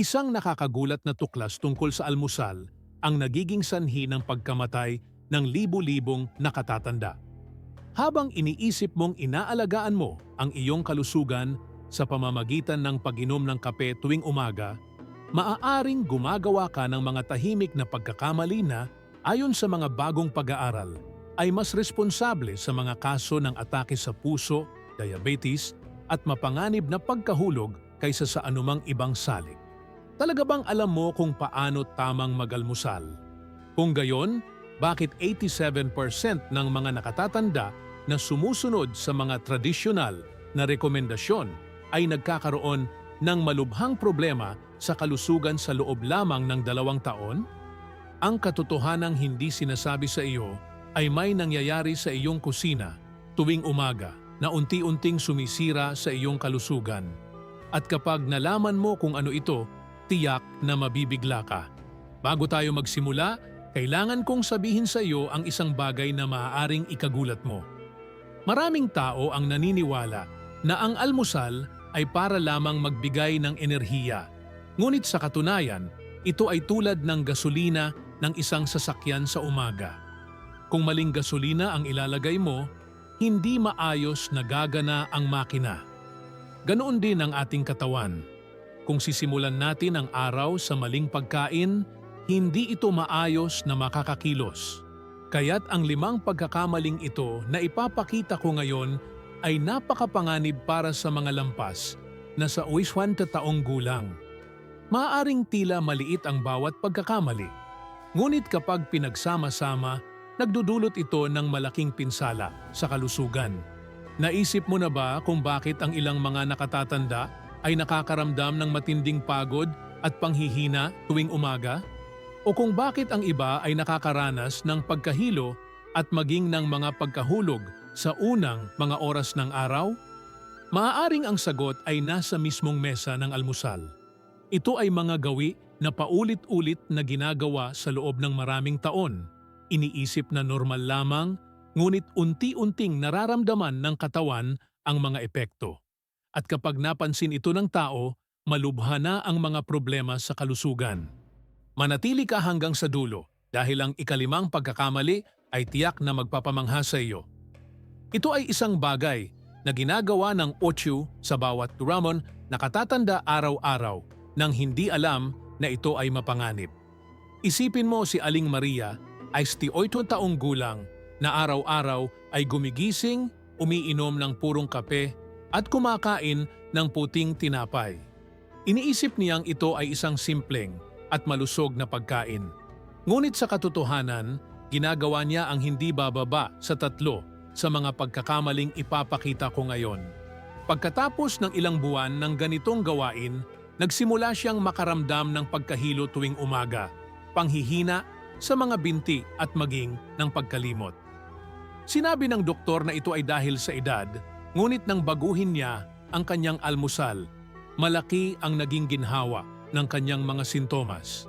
Isang nakakagulat na tuklas tungkol sa almusal ang nagiging sanhi ng pagkamatay ng libu-libong nakatatanda. Habang iniisip mong inaalagaan mo ang iyong kalusugan sa pamamagitan ng pag-inom ng kape tuwing umaga, maaaring gumagawa ka ng mga tahimik na pagkakamali na, ayon sa mga bagong pag-aaral, ay mas responsable sa mga kaso ng atake sa puso, diabetes, at mapanganib na pagkahulog kaysa sa anumang ibang salik. Talaga bang alam mo kung paano tamang mag-almusal? Kung gayon, bakit 87% ng mga nakatatanda na sumusunod sa mga tradisyonal na rekomendasyon ay nagkakaroon ng malubhang problema sa kalusugan sa loob lamang ng 2 taon? Ang katotohanang hindi sinasabi sa iyo ay may nangyayari sa iyong kusina tuwing umaga na unti-unting sumisira sa iyong kalusugan. At kapag nalaman mo kung ano ito, tiyak na mabibigla ka. Bago tayo magsimula, kailangan kong sabihin sa iyo ang isang bagay na maaaring ikagulat mo. Maraming tao ang naniniwala na ang almusal ay para lamang magbigay ng enerhiya. Ngunit sa katunayan, ito ay tulad ng gasolina ng isang sasakyan sa umaga. Kung maling gasolina ang ilalagay mo, hindi maayos na gagana ang makina. Ganoon din ang ating katawan. Kung sisimulan natin ang araw sa maling pagkain, hindi ito maayos na makakakilos. Kaya't ang 5 pagkakamaling ito na ipapakita ko ngayon ay napakapanganib para sa mga lampas na sa 80 taong gulang. Maaaring tila maliit ang bawat pagkakamali. Ngunit kapag pinagsama-sama, nagdudulot ito ng malaking pinsala sa kalusugan. Naisip mo na ba kung bakit ang ilang mga nakatatanda ay nakakaramdam ng matinding pagod at panghihina tuwing umaga? O kung bakit ang iba ay nakakaranas ng pagkahilo at maging ng mga pagkahulog sa unang mga oras ng araw? Maaaring ang sagot ay nasa mismong mesa ng almusal. Ito ay mga gawi na paulit-ulit na ginagawa sa loob ng maraming taon. Iniisip na normal lamang, ngunit unti-unting nararamdaman ng katawan ang mga epekto. At kapag napansin ito ng tao, malubha na ang mga problema sa kalusugan. Manatili ka hanggang sa dulo dahil ang ika-5 pagkakamali ay tiyak na magpapamangha sa iyo. Ito ay isang bagay na ginagawa ng 8 sa bawat Ramon na katatanda araw-araw nang hindi alam na ito ay mapanganib. Isipin mo si Aling Maria ay 68 taong gulang na araw-araw ay gumigising, umiinom ng purong kape at kumakain ng puting tinapay. Iniisip niyang ito ay isang simpleng at malusog na pagkain. Ngunit sa katotohanan, ginagawa niya ang hindi bababa sa 3 sa mga pagkakamaling ipapakita ko ngayon. Pagkatapos ng ilang buwan ng ganitong gawain, nagsimula siyang makaramdam ng pagkahilo tuwing umaga, panghihina sa mga binti at maging ng pagkalimot. Sinabi ng doktor na ito ay dahil sa edad, ngunit nang baguhin niya ang kanyang almusal, malaki ang naging ginhawa ng kanyang mga sintomas.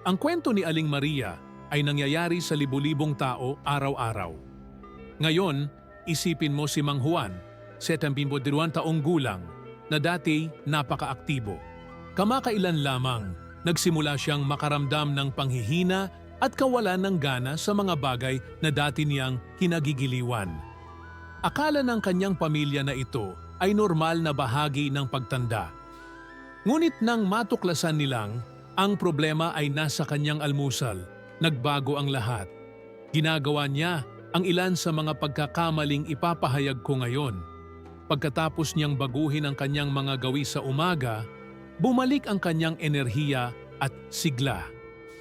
Ang kwento ni Aling Maria ay nangyayari sa libu-libong tao araw-araw. Ngayon, isipin mo si Mang Juan, 72 taong gulang, na dati napaka-aktibo. Kamakailan lamang, nagsimula siyang makaramdam ng panghihina at kawalan ng gana sa mga bagay na dati niyang kinagigiliwan. Akala ng kanyang pamilya na ito ay normal na bahagi ng pagtanda. Ngunit nang matuklasan nilang ang problema ay nasa kanyang almusal, nagbago ang lahat. Ginagawa niya ang ilan sa mga pagkakamaling ipapahayag ko ngayon. Pagkatapos niyang baguhin ang kanyang mga gawi sa umaga, bumalik ang kanyang enerhiya at sigla.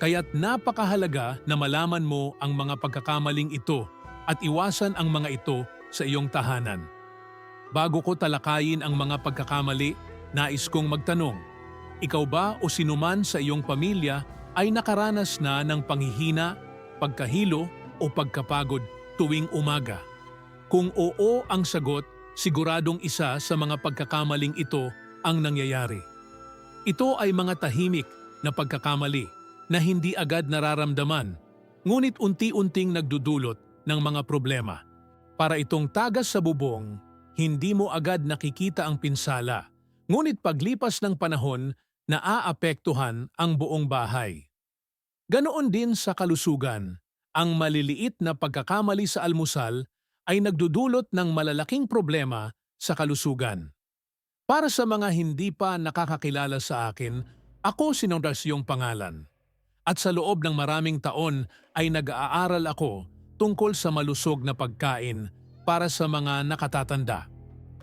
Kaya't napakahalaga na malaman mo ang mga pagkakamaling ito at iwasan ang mga ito sa iyong tahanan. Bago ko talakayin ang mga pagkakamali, nais kong magtanong, ikaw ba o sinuman sa iyong pamilya ay nakaranas na ng panghihina, pagkahilo o pagkapagod tuwing umaga? Kung oo ang sagot, siguradong isa sa mga pagkakamaling ito ang nangyayari. Ito ay mga tahimik na pagkakamali na hindi agad nararamdaman, ngunit unti-unting nagdudulot ng mga problema. Para itong tagas sa bubong, hindi mo agad nakikita ang pinsala, ngunit paglipas ng panahon, naaapektuhan ang buong bahay. Ganoon din sa kalusugan, ang maliliit na pagkakamali sa almusal ay nagdudulot ng malalaking problema sa kalusugan. Para sa mga hindi pa nakakakilala sa akin, ako si Nodasyong pangalan. At sa loob ng maraming taon ay nag-aaral ako tungkol sa malusog na pagkain para sa mga nakatatanda.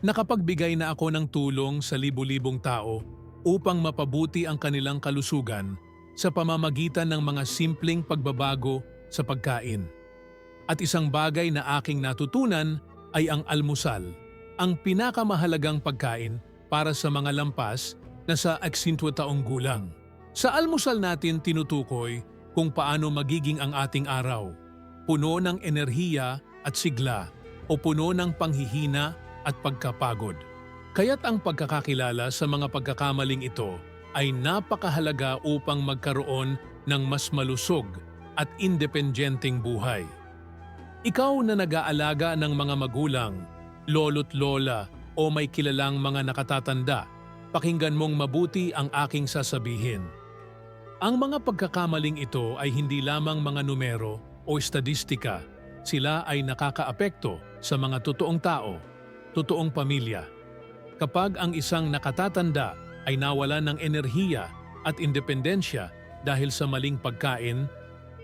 Nakapagbigay na ako ng tulong sa libu-libong tao upang mapabuti ang kanilang kalusugan sa pamamagitan ng mga simpleng pagbabago sa pagkain. At isang bagay na aking natutunan ay ang almusal, ang pinakamahalagang pagkain para sa mga lampas na sa 60 taong gulang. Sa almusal natin tinutukoy kung paano magiging ang ating araw, puno ng enerhiya at sigla o puno ng panghihina at pagkapagod. Kaya't ang pagkakakilala sa mga pagkakamaling ito ay napakahalaga upang magkaroon ng mas malusog at independenteng buhay. Ikaw na nag-aalaga ng mga magulang, lolo't lola o may kilalang mga nakatatanda, pakinggan mong mabuti ang aking sasabihin. Ang mga pagkakamaling ito ay hindi lamang mga numero o estadistika, sila ay nakakaapekto sa mga totoong tao, totoong pamilya. Kapag ang isang nakatatanda ay nawalan ng enerhiya at independensya dahil sa maling pagkain,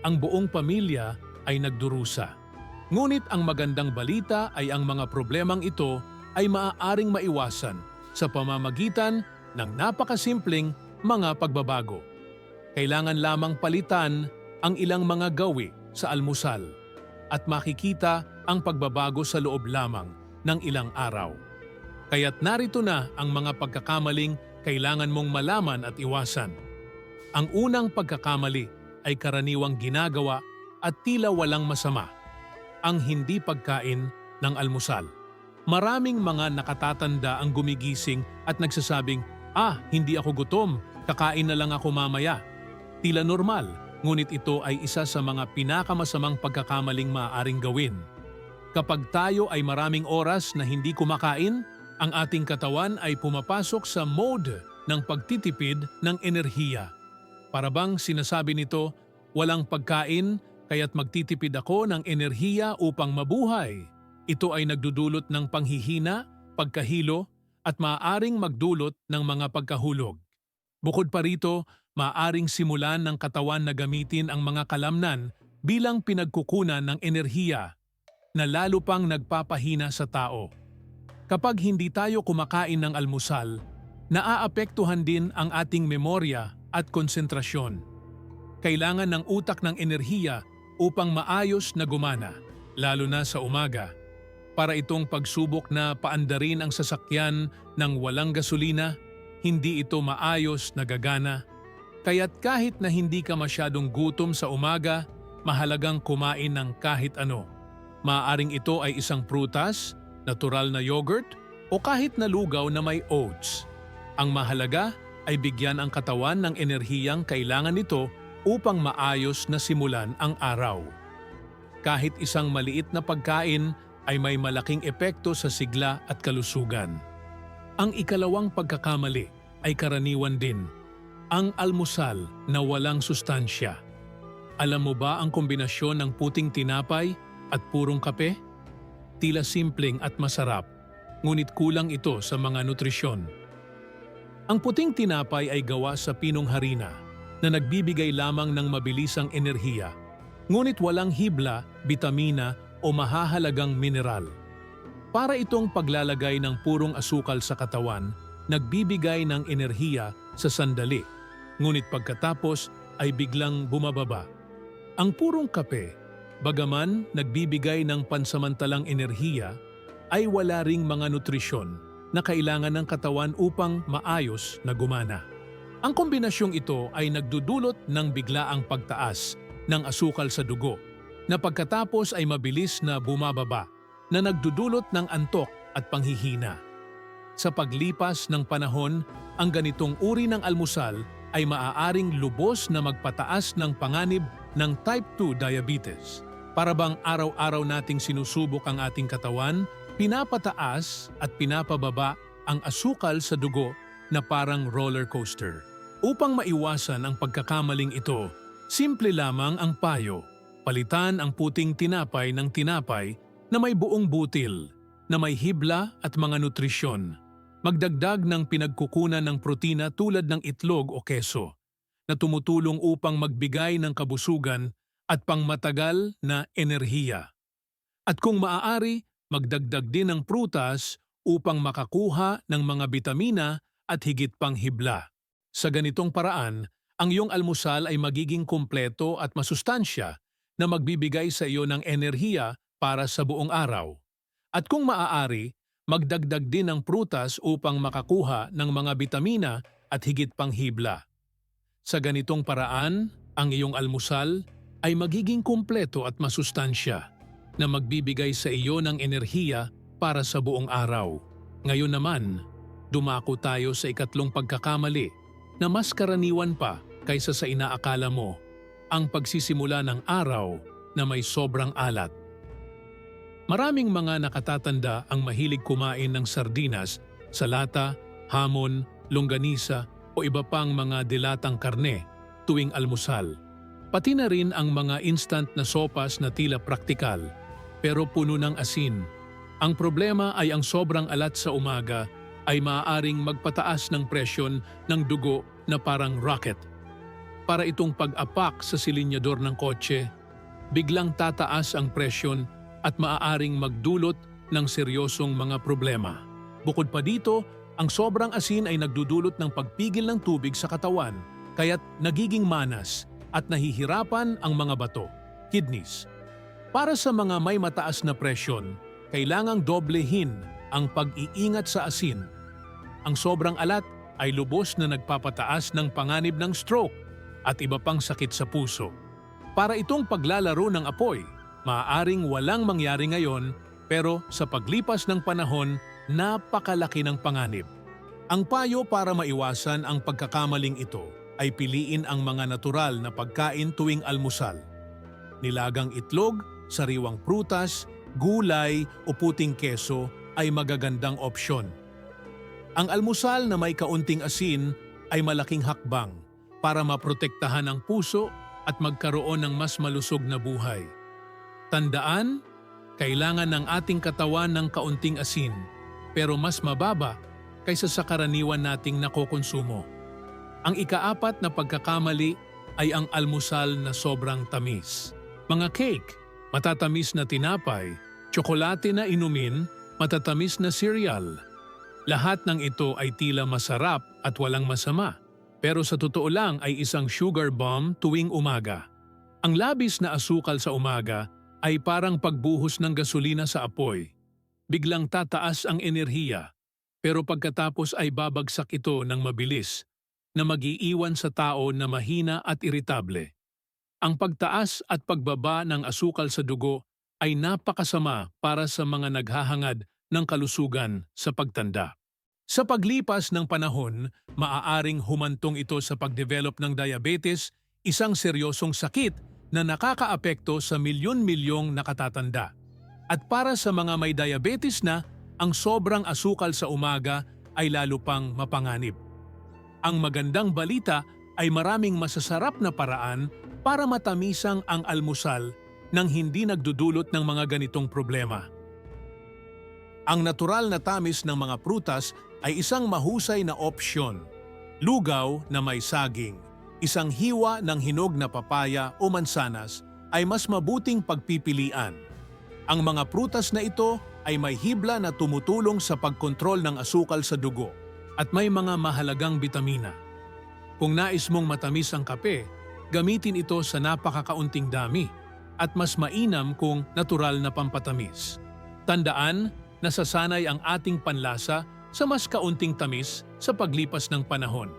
ang buong pamilya ay nagdurusa. Ngunit ang magandang balita ay ang mga problemang ito ay maaaring maiwasan sa pamamagitan ng napakasimpleng mga pagbabago. Kailangan lamang palitan ang ilang mga gawi sa almusal at makikita ang pagbabago sa loob lamang ng ilang araw. Kaya't narito na ang mga pagkakamaling kailangan mong malaman at iwasan. Ang unang pagkakamali ay karaniwang ginagawa at tila walang masama, ang hindi pagkain ng almusal. Maraming mga nakatatanda ang gumigising at nagsasabing, hindi ako gutom, kakain na lang ako mamaya. Tila normal, ngunit ito ay isa sa mga pinakamasamang pagkakamaling maaaring gawin. Kapag tayo ay maraming oras na hindi kumakain, ang ating katawan ay pumapasok sa mode ng pagtitipid ng enerhiya. Para bang sinasabi nito, walang pagkain kaya't magtitipid ako ng enerhiya upang mabuhay. Ito ay nagdudulot ng panghihina, pagkahilo at maaaring magdulot ng mga pagkahulog. Bukod pa rito, maaaring simulan ng katawan na gamitin ang mga kalamnan bilang pinagkukunan ng enerhiya na lalo pang nagpapahina sa tao. Kapag hindi tayo kumakain ng almusal, naaapektuhan din ang ating memorya at konsentrasyon. Kailangan ng utak ng enerhiya upang maayos na gumana, lalo na sa umaga. Para itong pagsubok na paandarin ang sasakyan ng walang gasolina, hindi ito maayos na gagana. Kaya't kahit na hindi ka masyadong gutom sa umaga, mahalagang kumain ng kahit ano. Maaaring ito ay isang prutas, natural na yogurt, o kahit na lugaw na may oats. Ang mahalaga ay bigyan ang katawan ng enerhiyang kailangan nito upang maayos na simulan ang araw. Kahit isang maliit na pagkain ay may malaking epekto sa sigla at kalusugan. Ang ikalawang pagkakamali ay karaniwan din, ang almusal na walang sustansya. Alam mo ba ang kombinasyon ng puting tinapay at purong kape? Tila simpleng at masarap, ngunit kulang ito sa mga nutrisyon. Ang puting tinapay ay gawa sa pinong harina na nagbibigay lamang ng mabilisang enerhiya, ngunit walang hibla, bitamina o mahahalagang mineral. Para itong paglalagay ng purong asukal sa katawan, nagbibigay ng enerhiya sa sandali, ngunit pagkatapos ay biglang bumababa. Ang purong kape, bagaman nagbibigay ng pansamantalang enerhiya, ay wala ring mga nutrisyon na kailangan ng katawan upang maayos na gumana. Ang kombinasyong ito ay nagdudulot ng biglaang pagtaas ng asukal sa dugo, na pagkatapos ay mabilis na bumababa, na nagdudulot ng antok at panghihina. Sa paglipas ng panahon, ang ganitong uri ng almusal ay maaaring lubos na magpataas ng panganib ng type 2 diabetes. Para bang araw-araw nating sinusubok ang ating katawan, pinapataas at pinapababa ang asukal sa dugo na parang roller coaster. Upang maiwasan ang pagkakamaling ito, simple lamang ang payo. Palitan ang puting tinapay ng tinapay na may buong butil, na may hibla at mga nutrisyon. Magdagdag ng pinagkukunan ng protina tulad ng itlog o keso, na tumutulong upang magbigay ng kabusugan at pangmatagal na enerhiya. At kung maaari, magdagdag din ng prutas upang makakuha ng mga bitamina at higit pang hibla. Sa ganitong paraan, ang iyong almusal ay magiging kumpleto at masustansya na magbibigay sa iyo ng enerhiya para sa buong araw. At kung maaari, magdagdag din ng prutas upang makakuha ng mga bitamina at higit pang hibla. Sa ganitong paraan, ang iyong almusal ay magiging kumpleto at masustansya na magbibigay sa iyo ng enerhiya para sa buong araw. Ngayon naman, dumako tayo sa ikatlong pagkakamali na mas karaniwan pa kaysa sa inaakala mo, ang pagsisimula ng araw na may sobrang alat. Maraming mga nakatatanda ang mahilig kumain ng sardinas sa lata, hamon, longganisa o iba pang mga dilatang karne tuwing almusal. Pati na rin ang mga instant na sopas na tila praktikal pero puno ng asin. Ang problema ay ang sobrang alat sa umaga ay maaaring magpataas ng presyon ng dugo na parang rocket. Para itong pag-apak sa silinyador ng kotse, biglang tataas ang presyon at maaaring magdulot ng seryosong mga problema. Bukod pa dito, ang sobrang asin ay nagdudulot ng pagpigil ng tubig sa katawan, kaya't nagiging manas at nahihirapan ang mga bato, kidneys. Para sa mga may mataas na presyon, kailangang doblehin ang pag-iingat sa asin. Ang sobrang alat ay lubos na nagpapataas ng panganib ng stroke at iba pang sakit sa puso. Para itong paglalaro ng apoy, maaaring walang mangyari ngayon pero sa paglipas ng panahon, napakalaki ng panganib. Ang payo para maiwasan ang pagkakamaling ito ay piliin ang mga natural na pagkain tuwing almusal. Nilagang itlog, sariwang prutas, gulay o puting keso ay magagandang opsyon. Ang almusal na may kaunting asin ay malaking hakbang para maprotektahan ang puso at magkaroon ng mas malusog na buhay. Tandaan, kailangan ng ating katawan ng kaunting asin pero mas mababa kaysa sa karaniwan nating nakokonsumo. Ang ikaapat na pagkakamali ay ang almusal na sobrang tamis. Mga cake, matatamis na tinapay, tsokolate na inumin, matatamis na cereal. Lahat ng ito ay tila masarap at walang masama, pero sa totoo lang ay isang sugar bomb tuwing umaga. Ang labis na asukal sa umaga ay parang pagbuhos ng gasolina sa apoy. Biglang tataas ang enerhiya, pero pagkatapos ay babagsak ito ng mabilis na mag-iiwan sa tao na mahina at iritable. Ang pagtaas at pagbaba ng asukal sa dugo ay napakasama para sa mga naghahangad ng kalusugan sa pagtanda. Sa paglipas ng panahon, maaaring humantong ito sa pagdevelop ng diabetes, isang seryosong sakit na nakakaapekto sa milyon-milyong nakatatanda. At para sa mga may diabetes na, ang sobrang asukal sa umaga ay lalo pang mapanganib. Ang magandang balita ay maraming masasarap na paraan para matamisang ang almusal nang hindi nagdudulot ng mga ganitong problema. Ang natural na tamis ng mga prutas ay isang mahusay na opsyon. Lugaw na may saging, isang hiwa ng hinog na papaya o mansanas ay mas mabuting pagpipilian. Ang mga prutas na ito ay may hibla na tumutulong sa pagkontrol ng asukal sa dugo at may mga mahalagang bitamina. Kung nais mong matamis ang kape, gamitin ito sa napakakaunting dami at mas mainam kung natural na pampatamis. Tandaan, nasasanay ang ating panlasa sa mas kaunting tamis sa paglipas ng panahon.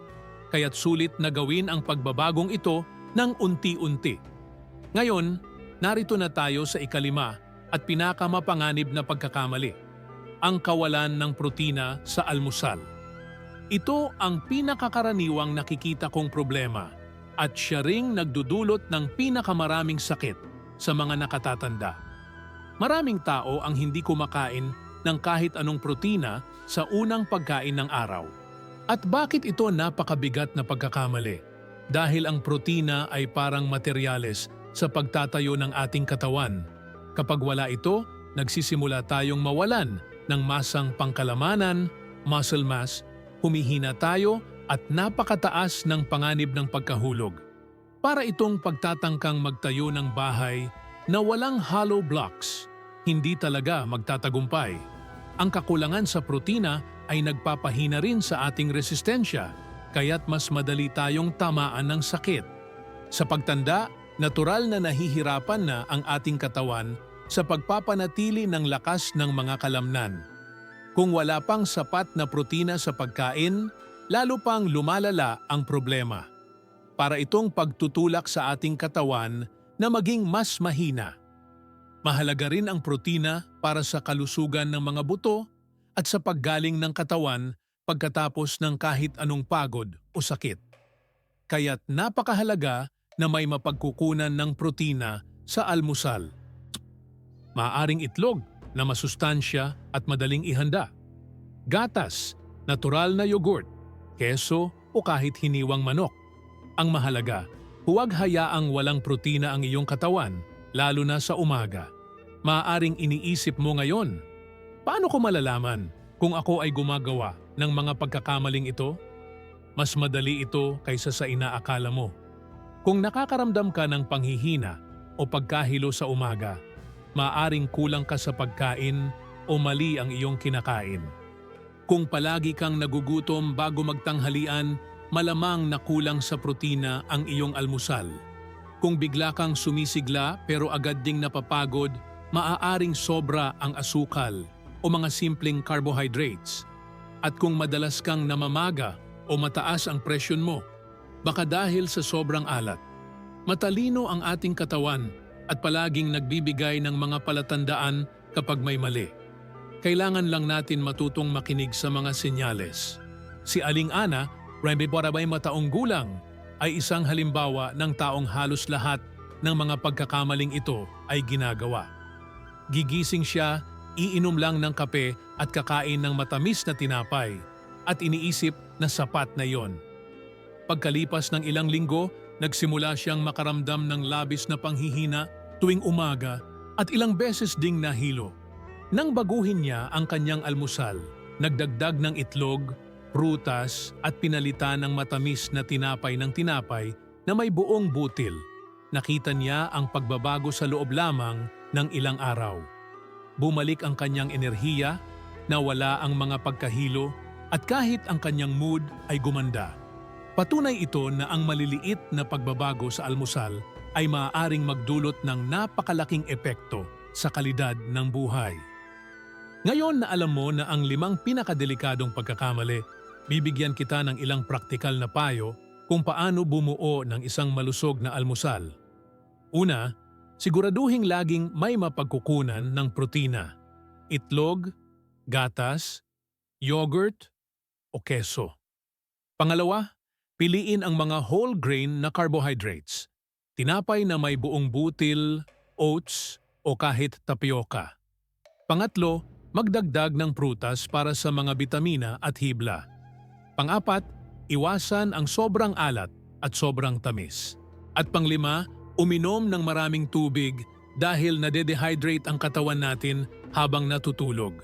Kaya't sulit na gawin ang pagbabagong ito ng unti-unti. Ngayon, narito na tayo sa ikalima at pinakamapanganib na pagkakamali, ang kawalan ng protina sa almusal. Ito ang pinakakaraniwang nakikita kong problema at siya ring nagdudulot ng pinakamaraming sakit sa mga nakatatanda. Maraming tao ang hindi kumakain ng kahit anong protina sa unang pagkain ng araw. At bakit ito napakabigat na pagkakamali? Dahil ang protina ay parang materyales sa pagtatayo ng ating katawan. Kapag wala ito, nagsisimula tayong mawalan ng masang pangkalamanan, muscle mass, humihina tayo at napakataas ng panganib ng pagkahulog. Para itong pagtatangkang magtayo ng bahay na walang hollow blocks, hindi talaga magtatagumpay. Ang kakulangan sa protina ay nagpapahina rin sa ating resistensya, kaya't mas madali tayong tamaan ng sakit. Sa pagtanda, natural na nahihirapan na ang ating katawan sa pagpapanatili ng lakas ng mga kalamnan. Kung wala pang sapat na protina sa pagkain, lalo pang lumalala ang problema. Para itong pagtutulak sa ating katawan na maging mas mahina. Mahalaga rin ang protina para sa kalusugan ng mga buto at sa paggaling ng katawan pagkatapos ng kahit anong pagod o sakit. Kaya't napakahalaga na may mapagkukunan ng protina sa almusal. Maaaring itlog na masustansya at madaling ihanda. Gatas, natural na yogurt, keso o kahit hiniwang manok. Ang mahalaga, huwag hayaang walang protina ang iyong katawan, lalo na sa umaga. Maaaring iniisip mo ngayon, paano ko malalaman kung ako ay gumagawa ng mga pagkakamaling ito? Mas madali ito kaysa sa inaakala mo. Kung nakakaramdam ka ng panghihina o pagkahilo sa umaga, maaaring kulang ka sa pagkain o mali ang iyong kinakain. Kung palagi kang nagugutom bago magtanghalian, malamang na kulang sa protina ang iyong almusal. Kung bigla kang sumisigla pero agad ding napapagod, maaaring sobra ang asukal o mga simpleng carbohydrates. At kung madalas kang namamaga o mataas ang presyon mo, baka dahil sa sobrang alat. Matalino ang ating katawan at palaging nagbibigay ng mga palatandaan kapag may mali. Kailangan lang natin matutong makinig sa mga senyales. Si Aling Ana, 24 mataong gulang, ay isang halimbawa ng taong halos lahat ng mga pagkakamaling ito ay ginagawa. Gigising siya, iinom lang ng kape at kakain ng matamis na tinapay at iniisip na sapat na yon. Pagkalipas ng ilang linggo, nagsimula siyang makaramdam ng labis na panghihina tuwing umaga at ilang beses ding nahilo. Nang baguhin niya ang kanyang almusal, nagdagdag ng itlog, prutas at pinalitan ng matamis na tinapay ng tinapay na may buong butil. Nakita niya ang pagbabago sa loob lamang ng ilang araw. Bumalik ang kanyang enerhiya, nawala ang mga pagkahilo at kahit ang kanyang mood ay gumanda. Patunay ito na ang maliliit na pagbabago sa almusal ay maaaring magdulot ng napakalaking epekto sa kalidad ng buhay. Ngayon na alam mo na ang 5 pinakadelikadong pagkakamali, bibigyan kita ng ilang praktikal na payo kung paano bumuo ng isang malusog na almusal. Una, siguraduhing laging may mapagkukunan ng protina, itlog, gatas, yogurt o keso. Pangalawa, piliin ang mga whole grain na carbohydrates, tinapay na may buong butil, oats o kahit tapioca. Pangatlo, magdagdag ng prutas para sa mga bitamina at hibla. Pang-apat, iwasan ang sobrang alat at sobrang tamis. At pang-5, uminom ng maraming tubig dahil nade-dehydrate ang katawan natin habang natutulog.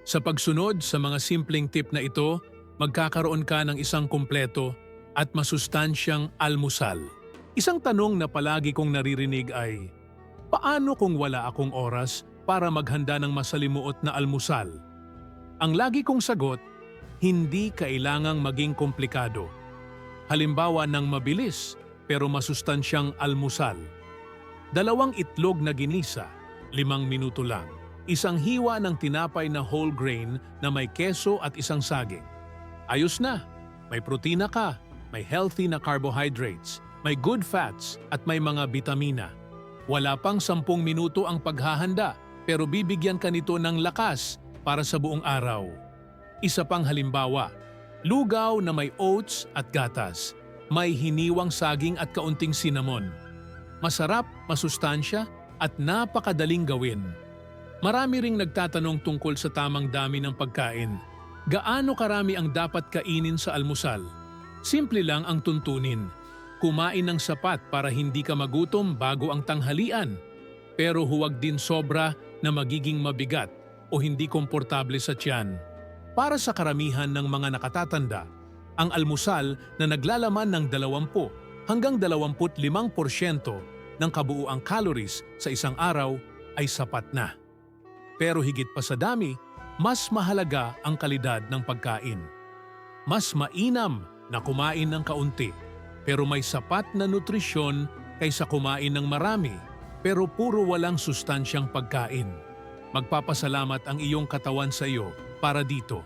Sa pagsunod sa mga simpleng tip na ito, magkakaroon ka ng isang kumpleto at masustansyang almusal. Isang tanong na palagi kong naririnig ay, paano kung wala akong oras para maghanda ng masalimuot na almusal? Ang lagi kong sagot, hindi kailangang maging komplikado. Halimbawa ng mabilis pero masustansyang almusal. 2 itlog na ginisa, 5 minuto lang. Isang hiwa ng tinapay na whole grain na may keso at isang saging. Ayos na, may protina ka, may healthy na carbohydrates, may good fats at may mga bitamina. Wala pang 10 minuto ang paghahanda pero bibigyan ka nito ng lakas para sa buong araw. Isa pang halimbawa, lugaw na may oats at gatas, may hiniwang saging at kaunting cinnamon. Masarap, masustansya at napakadaling gawin. Marami ring nagtatanong tungkol sa tamang dami ng pagkain. Gaano karami ang dapat kainin sa almusal? Simple lang ang tuntunin. Kumain ng sapat para hindi ka magutom bago ang tanghalian. Pero huwag din sobra na magiging mabigat o hindi komportable sa tiyan. Para sa karamihan ng mga nakatatanda, ang almusal na naglalaman ng 20 hanggang 25% ng kabuuang calories sa isang araw ay sapat na. Pero higit pa sa dami, mas mahalaga ang kalidad ng pagkain. Mas mainam na kumain ng kaunti, pero may sapat na nutrisyon kaysa kumain ng marami, pero puro walang sustansyang pagkain. Magpapasalamat ang iyong katawan sa iyo para dito.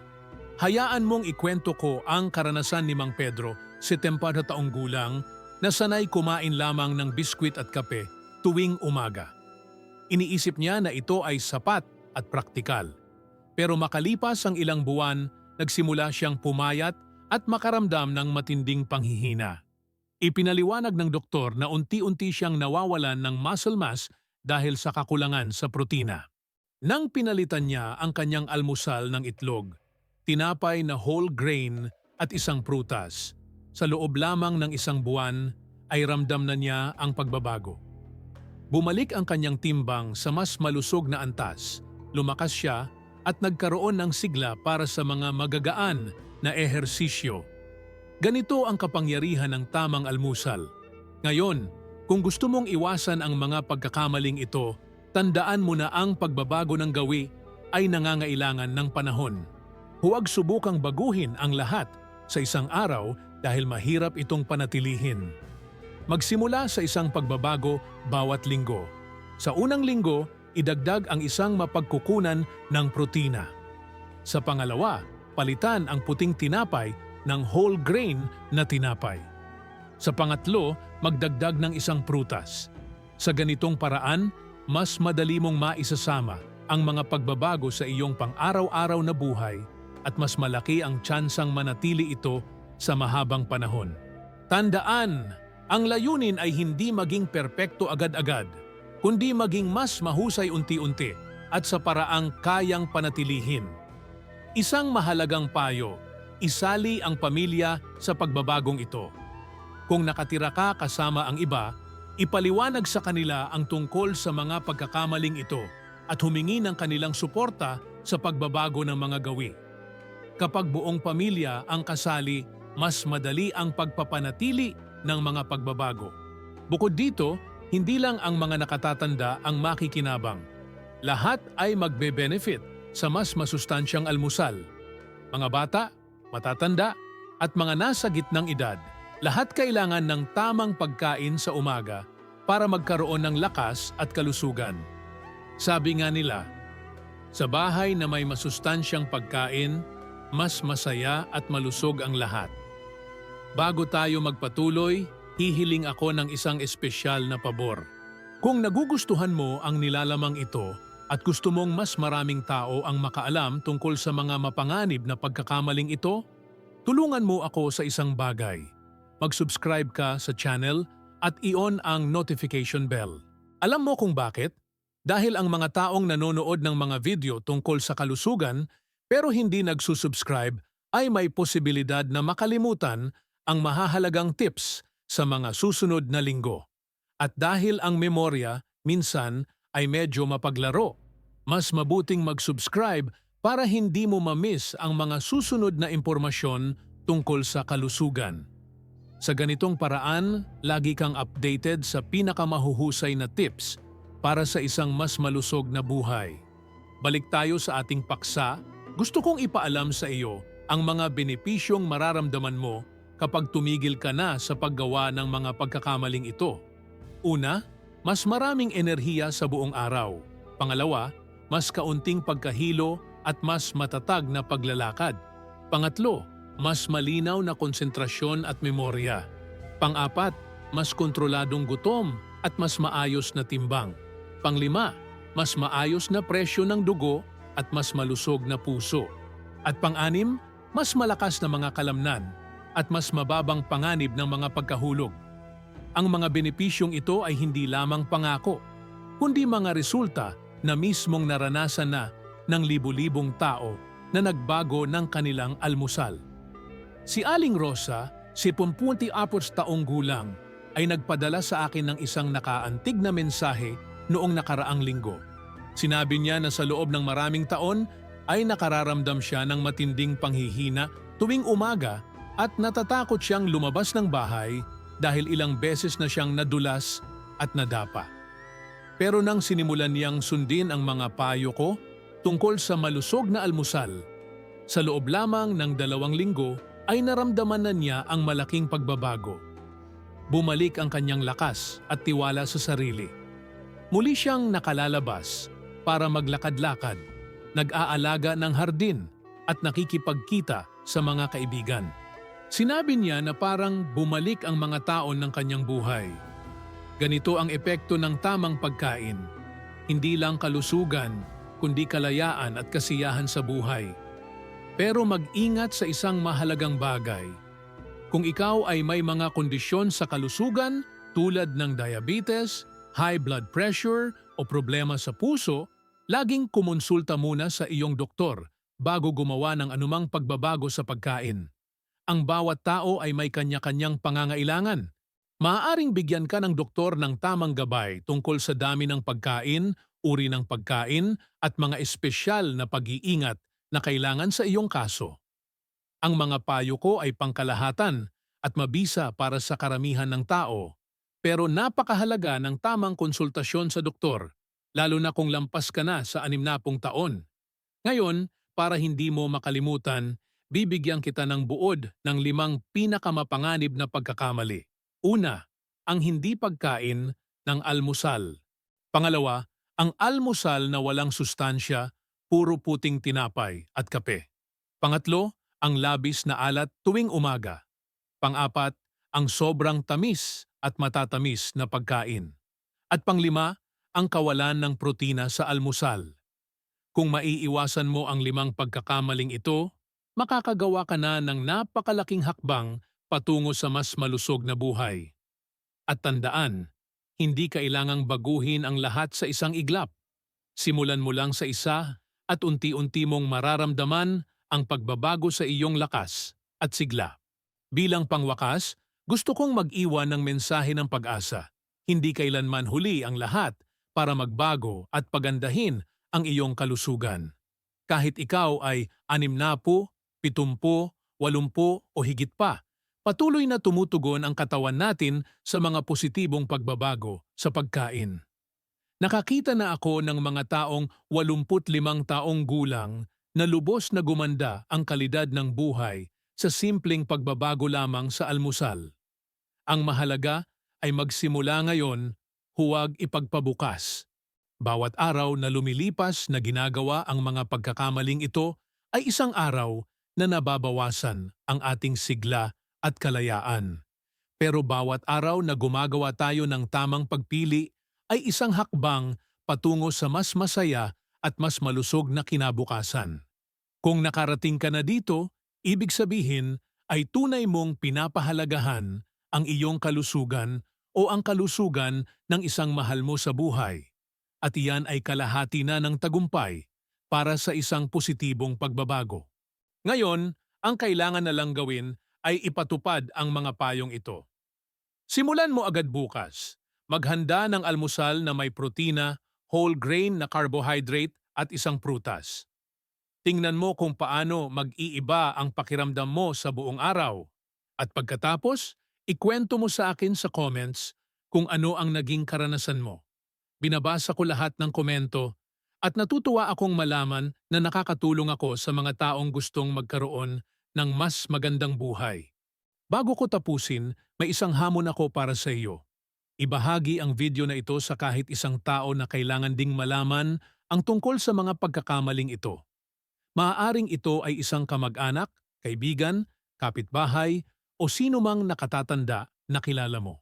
Hayaan mong ikwento ko ang karanasan ni Mang Pedro, 70 taong gulang, na sanay kumain lamang ng biskwit at kape tuwing umaga. Iniisip niya na ito ay sapat at praktikal. Pero makalipas ang ilang buwan, nagsimula siyang pumayat at makaramdam ng matinding panghihina. Ipinaliwanag ng doktor na unti-unti siyang nawawalan ng muscle mass dahil sa kakulangan sa protina. Nang pinalitan niya ang kanyang almusal ng itlog, tinapay na whole grain at isang prutas, sa loob lamang ng isang buwan ay ramdam na niya ang pagbabago. Bumalik ang kanyang timbang sa mas malusog na antas, lumakas siya at nagkaroon ng sigla para sa mga magagaan na ehersisyo. Ganito ang kapangyarihan ng tamang almusal. Ngayon, kung gusto mong iwasan ang mga pagkakamaling ito, tandaan mo na ang pagbabago ng gawi ay nangangailangan ng panahon. Huwag subukang baguhin ang lahat sa isang araw dahil mahirap itong panatilihin. Magsimula sa isang pagbabago bawat linggo. Sa unang linggo, idagdag ang isang mapagkukunan ng protina. Sa pangalawa, palitan ang puting tinapay ng whole grain na tinapay. Sa pangatlo, magdagdag ng isang prutas. Sa ganitong paraan, mas madali mong maisasama ang mga pagbabago sa iyong pang-araw-araw na buhay at mas malaki ang tsansang manatili ito sa mahabang panahon. Tandaan, ang layunin ay hindi maging perpekto agad-agad, kundi maging mas mahusay unti-unti at sa paraang kayang panatilihin. Isang mahalagang payo, isali ang pamilya sa pagbabagong ito. Kung nakatira ka kasama ang iba, ipaliwanag sa kanila ang tungkol sa mga pagkakamaling ito at humingi ng kanilang suporta sa pagbabago ng mga gawi. Kapag buong pamilya ang kasali, mas madali ang pagpapanatili ng mga pagbabago. Bukod dito, hindi lang ang mga nakatatanda ang makikinabang. Lahat ay magbe-benefit sa mas masustansyang almusal. Mga bata, matatanda, at mga nasa gitnang edad, lahat kailangan ng tamang pagkain sa umaga para magkaroon ng lakas at kalusugan. Sabi nga nila, sa bahay na may masustansyang pagkain, mas masaya at malusog ang lahat. Bago tayo magpatuloy, hihiling ako ng isang espesyal na pabor. Kung nagugustuhan mo ang nilalamang ito at gusto mong mas maraming tao ang makaalam tungkol sa mga mapanganib na pagkakamaling ito, tulungan mo ako sa isang bagay. Mag-subscribe ka sa channel at i-on ang notification bell. Alam mo kung bakit? Dahil ang mga taong nanonood ng mga video tungkol sa kalusugan pero hindi nagsusubscribe ay may posibilidad na makalimutan ang mahahalagang tips sa mga susunod na linggo. At dahil ang memorya minsan ay medyo mapaglaro, mas mabuting mag-subscribe para hindi mo ma-miss ang mga susunod na impormasyon tungkol sa kalusugan. Sa ganitong paraan, lagi kang updated sa pinakamahuhusay na tips para sa isang mas malusog na buhay. Balik tayo sa ating paksa. Gusto kong ipaalam sa iyo ang mga benepisyong mararamdaman mo kapag tumigil ka na sa paggawa ng mga pagkakamaling ito. Una, mas maraming enerhiya sa buong araw. Pangalawa, mas kaunting pagkahilo at mas matatag na paglalakad. Pangatlo, mas malinaw na konsentrasyon at memorya. Pang-apat, mas kontroladong gutom at mas maayos na timbang. Panglima, mas maayos na presyo ng dugo at mas malusog na puso. At pang-anim, mas malakas na mga kalamnan at mas mababang panganib ng mga pagkahulog. Ang mga benepisyong ito ay hindi lamang pangako, kundi mga resulta na mismong naranasan na ng libu-libong tao na nagbago ng kanilang almusal. Si Aling Rosa, 74 taong gulang, ay nagpadala sa akin ng isang nakaantig na mensahe noong nakaraang linggo. Sinabi niya na sa loob ng maraming taon ay nakararamdam siya ng matinding panghihina tuwing umaga at natatakot siyang lumabas ng bahay dahil ilang beses na siyang nadulas at nadapa. Pero nang sinimulan niyang sundin ang mga payo ko tungkol sa malusog na almusal, sa loob lamang ng 2 linggo ay naramdaman na niya ang malaking pagbabago. Bumalik ang kanyang lakas at tiwala sa sarili. Muli siyang nakalalabas para maglakad-lakad, nag-aalaga ng hardin at nakikipagkita sa mga kaibigan. Sinabi niya na parang bumalik ang mga taon ng kanyang buhay. Ganito ang epekto ng tamang pagkain. Hindi lang kalusugan, kundi kalayaan at kasiyahan sa buhay. Pero mag-ingat sa isang mahalagang bagay. Kung ikaw ay may mga kondisyon sa kalusugan tulad ng diabetes, high blood pressure o problema sa puso, laging kumonsulta muna sa iyong doktor bago gumawa ng anumang pagbabago sa pagkain. Ang bawat tao ay may kanya-kanyang pangangailangan. Maaaring bigyan ka ng doktor ng tamang gabay tungkol sa dami ng pagkain, uri ng pagkain at mga espesyal na pag-iingat na kailangan sa iyong kaso. Ang mga payo ko ay pangkalahatan at mabisa para sa karamihan ng tao, pero napakahalaga ng tamang konsultasyon sa doktor, lalo na kung lampas ka na sa 60 taon. Ngayon, para hindi mo makalimutan, bibigyan kita ng buod ng 5 pinakamapanganib na pagkakamali. Una, ang hindi pagkain ng almusal. Pangalawa, ang almusal na walang sustansya, puro puting tinapay at kape. Pangatlo, ang labis na alat tuwing umaga. Pang-apat, ang sobrang tamis at matatamis na pagkain. At panglima, ang kawalan ng protina sa almusal. Kung maiiwasan mo ang 5 pagkakamaling ito, makakagawa ka na ng napakalaking hakbang patungo sa mas malusog na buhay. At tandaan, hindi kailangang baguhin ang lahat sa isang iglap. Simulan mo lang sa isa at unti-unti mong mararamdaman ang pagbabago sa iyong lakas at sigla. Bilang pangwakas, gusto kong mag-iwan ng mensahe ng pag-asa. Hindi kailanman huli ang lahat para magbago at pagandahin ang iyong kalusugan. Kahit ikaw ay 60, 70, 80 o higit pa, patuloy na tumutugon ang katawan natin sa mga positibong pagbabago sa pagkain. Nakakita na ako ng mga taong 85 taong gulang na lubos na gumanda ang kalidad ng buhay sa simpleng pagbabago lamang sa almusal. Ang mahalaga ay magsimula ngayon, huwag ipagpabukas. Bawat araw na lumilipas na ginagawa ang mga pagkakamaling ito ay isang araw na nababawasan ang ating sigla at kalayaan. Pero bawat araw na gumagawa tayo ng tamang pagpili ay isang hakbang patungo sa mas masaya at mas malusog na kinabukasan. Kung nakarating ka na dito, ibig sabihin ay tunay mong pinapahalagahan ang iyong kalusugan o ang kalusugan ng isang mahal mo sa buhay. At iyan ay kalahati na ng tagumpay para sa isang positibong pagbabago. Ngayon, ang kailangan na lang gawin ay ipatupad ang mga payong ito. Simulan mo agad bukas. Maghanda ng almusal na may protina, whole grain na carbohydrate at isang prutas. Tingnan mo kung paano mag-iiba ang pakiramdam mo sa buong araw. At pagkatapos, ikwento mo sa akin sa comments kung ano ang naging karanasan mo. Binabasa ko lahat ng komento at natutuwa akong malaman na nakakatulong ako sa mga taong gustong magkaroon ng mas magandang buhay. Bago ko tapusin, may isang hamon ako para sa iyo. Ibahagi ang video na ito sa kahit isang tao na kailangan ding malaman ang tungkol sa mga pagkakamaling ito. Maaaring ito ay isang kamag-anak, kaibigan, kapitbahay o sino mang nakatatanda na kilala mo.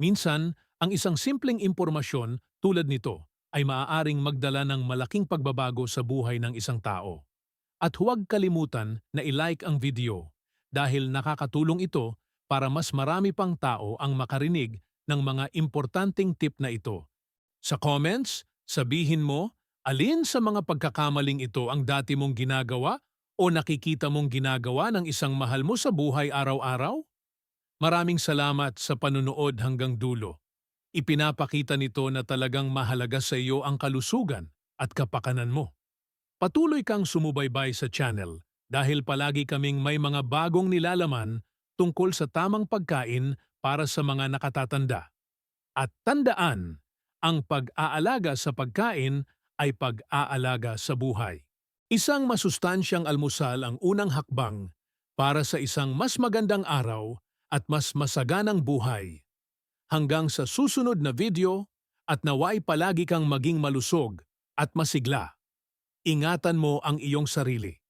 Minsan, ang isang simpleng impormasyon tulad nito ay maaaring magdala ng malaking pagbabago sa buhay ng isang tao. At huwag kalimutan na i-like ang video dahil nakakatulong ito para mas marami pang tao ang makarinig ng mga importanteng tip na ito. Sa comments, sabihin mo Alin sa mga pagkakamaling ito ang dati mong ginagawa o nakikita mong ginagawa ng isang mahal mo sa buhay araw-araw? Maraming salamat sa panunood hanggang dulo. Ipinapakita nito na talagang mahalaga sa iyo ang kalusugan at kapakanan mo. Patuloy kang sumubaybay sa channel dahil palagi kaming may mga bagong nilalaman tungkol sa tamang pagkain para sa mga nakatatanda. At tandaan, ang pag-aalaga sa pagkain ay pag-aalaga sa buhay. Isang masustansyang almusal ang unang hakbang para sa isang mas magandang araw at mas masaganang buhay. Hanggang sa susunod na video at naway palagi kang maging malusog at masigla. Ingatan mo ang iyong sarili.